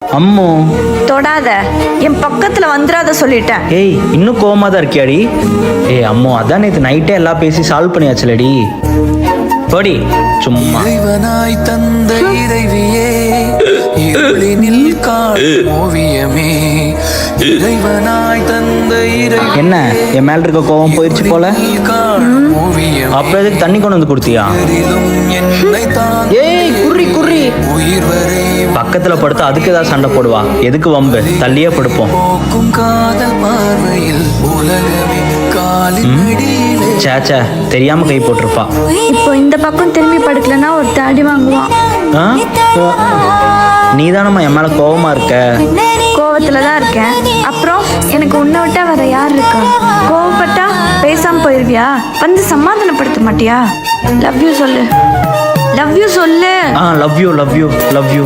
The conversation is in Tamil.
அம்மு தொடாத, என் பக்கத்துல வந்துடாத சொல்லிட்டேன். ஏய் இன்னும் கோவமா தான் இருக்கியாடி? ஏய் அம்மு அதான் நேற்று நைட்டே எல்லாம் பேசி சால்வ் பண்ணியாச்சுலடி. போடி சும்மா. இறைவனாய் தந்த இறைவியே, இருளினில் காணும் ஓவியமே, இறைவனாய் தந்த இறைவியே, என்ன என் மேல இருக்க கோவம் போயிடுச்சு போல? காணும் ஓவியம், அப்ப எதுக்கு தண்ணி கொண்டு வந்து கொடுத்தியா? என்னை தான் ஏய் குறி குறி உயிர் வரை பக்கத்துல படுத்தா அதுக்கு ஏதாவது சண்டை போடுவா. எதுக்கு வம்பு? தள்ளியே படுப்போம். போக்கும் காதல் பார்வையில் உலகமே காலின் அடியிலே. சேச்சே தெரியாம கை போட்டிருப்பா. இப்போ இந்த பக்கம் திரும்பி படுக்கலன்னா ஒரு தாடி வாங்குவான். நீ தானம்மா என் மேல கோவமா இருக்க. கோவத்துல தான் இருக்கேன். அப்புறம் எனக்கு உன்னை விட்டா வேற யார் இருக்கா? கோவப்பட்டா பேசாம போயிருவியா? வந்து சமாதானப்படுத்த மாட்டியா? லவ் யூ சொல்லு, லவ் யூ சொல்லு. Love you love you love you.